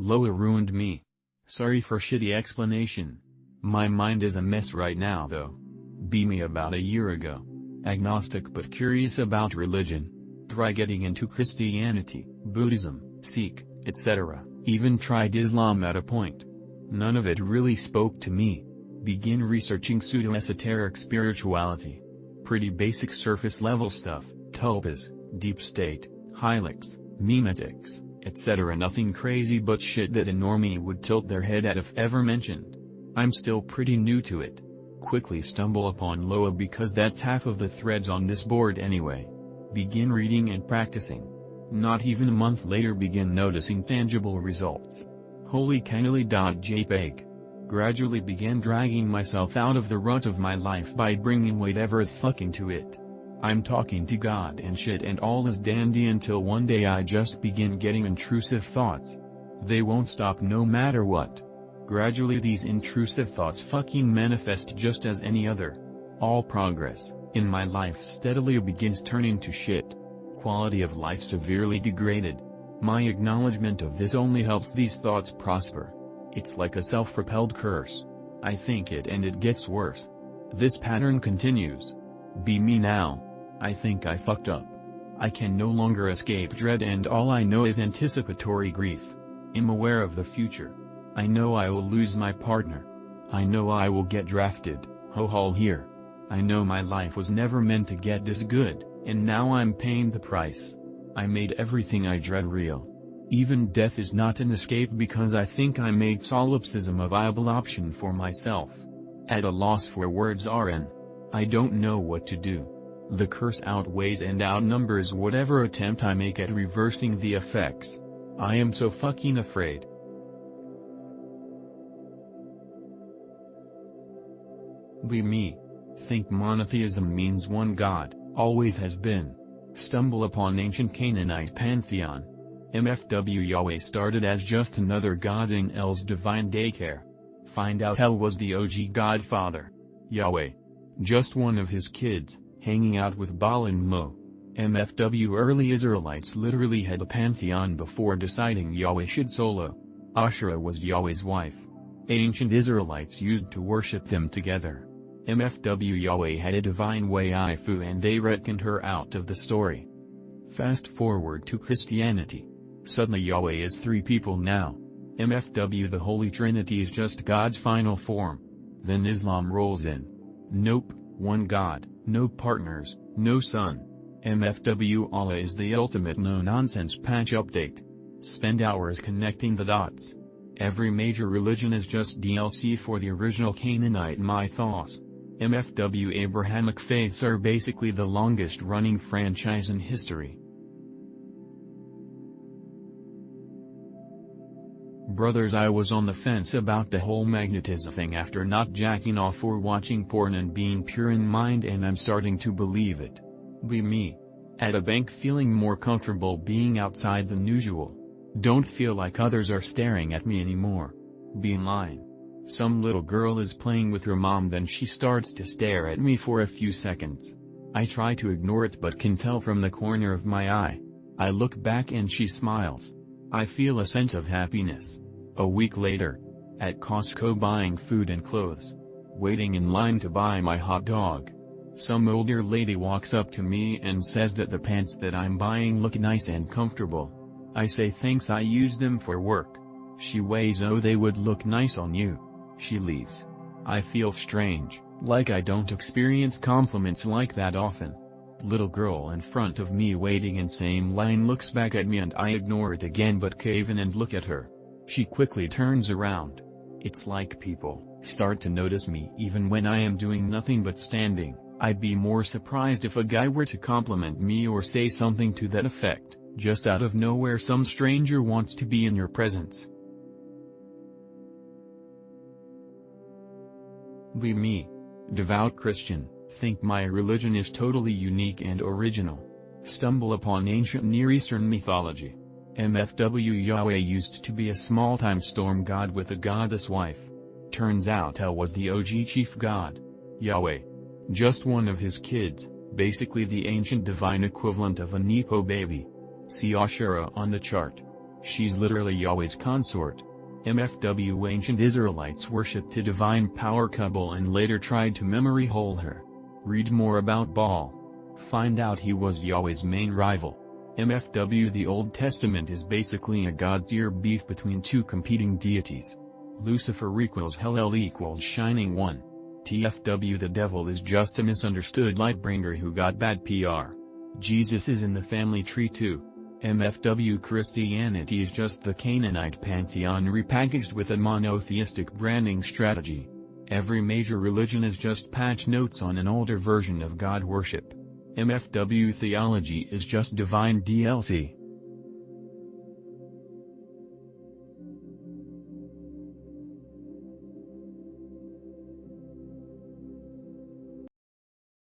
Loa ruined me. Sorry for shitty explanation. My mind is a mess right now though. Be me about a year ago. Agnostic but curious about religion. Try getting into Christianity, Buddhism, Sikh, etc. Even tried Islam at a point. None of it really spoke to me. Begin researching pseudo-esoteric spirituality. Pretty basic surface level stuff, tulpas, deep state, hylix, memetics, etc. Nothing crazy but shit that a normie would tilt their head at if ever mentioned. I'm still pretty new to it. Quickly stumble upon Loa because that's half of the threads on this board anyway. Begin reading and practicing. Not even a month later begin noticing tangible results. Holy cannoli.jpg. Gradually began dragging myself out of the rut of my life by bringing whatever fucking to it. I'm talking to God and shit and all is dandy until one day I just begin getting intrusive thoughts. They won't stop no matter what. Gradually these intrusive thoughts fucking manifest just as any other. All progress in my life steadily begins turning to shit. Quality of life severely degraded. My acknowledgement of this only helps these thoughts prosper. It's like a self-propelled curse. I think it and it gets worse. This pattern continues. Be me now. I think I fucked up. I can no longer escape dread and all I know is anticipatory grief. I'm aware of the future. I know I will lose my partner. I know I will get drafted, ho here. I know my life was never meant to get this good, and now I'm paying the price. I made everything I dread real. Even death is not an escape because I think I made solipsism a viable option for myself. At a loss for words RN. I don't know what to do. The curse outweighs and outnumbers whatever attempt I make at reversing the effects. I am so fucking afraid. Be me. Think monotheism means one God, always has been. Stumble upon ancient Canaanite pantheon. MFW Yahweh started as just another god in El's divine daycare. Find out El was the OG godfather. Yahweh. Just one of his kids, hanging out with Baal and Mo. MFW early Israelites literally had a pantheon before deciding Yahweh should solo. Asherah was Yahweh's wife. Ancient Israelites used to worship them together. MFW Yahweh had a divine waifu and they reckoned her out of the story. Fast forward to Christianity. Suddenly Yahweh is three people now. MFW the Holy Trinity is just God's final form. Then Islam rolls in. Nope, one God, no partners, no son. MFW Allah is the ultimate no-nonsense patch update. Spend hours connecting the dots. Every major religion is just DLC for the original Canaanite mythos. MFW Abrahamic faiths are basically the longest-running franchise in history. Brothers, I was on the fence about the whole magnetism thing after not jacking off or watching porn and being pure in mind, and I'm starting to believe it. Be me. At a bank, feeling more comfortable being outside than usual. Don't feel like others are staring at me anymore. Be in line. Some little girl is playing with her mom, then she starts to stare at me for a few seconds. I try to ignore it but can tell from the corner of my eye. I look back and she smiles. I feel a sense of happiness. A week later. At Costco buying food and clothes. Waiting in line to buy my hot dog. Some older lady walks up to me and says that the pants that I'm buying look nice and comfortable. I say thanks, I use them for work. She weighs, oh, they would look nice on you. She leaves. I feel strange, like I don't experience compliments like that often. Little girl in front of me waiting in same line looks back at me and I ignore it again but cave in and look at her. She quickly turns around. It's like people start to notice me even when I am doing nothing but standing. I'd be more surprised if a guy were to compliment me or say something to that effect. Just out of nowhere some stranger wants to be in your presence. Be me. Devout Christian, think my religion is totally unique and original. Stumble upon ancient Near Eastern mythology. MFW Yahweh used to be a small-time storm god with a goddess wife. Turns out El was the OG chief god. Yahweh. Just one of his kids, basically the ancient divine equivalent of a Nepo baby. See Asherah on the chart. She's literally Yahweh's consort. MFW ancient Israelites worshipped a divine power couple and later tried to memory hole her. Read more about Baal. Find out he was Yahweh's main rival. MFW The Old Testament is basically a god-tier beef between two competing deities. Lucifer equals Hell equals Shining One. TFW The devil is just a misunderstood lightbringer who got bad PR. Jesus is in the family tree too. MFW Christianity is just the Canaanite pantheon repackaged with a monotheistic branding strategy. Every major religion is just patch notes on an older version of God worship. MFW theology is just divine DLC.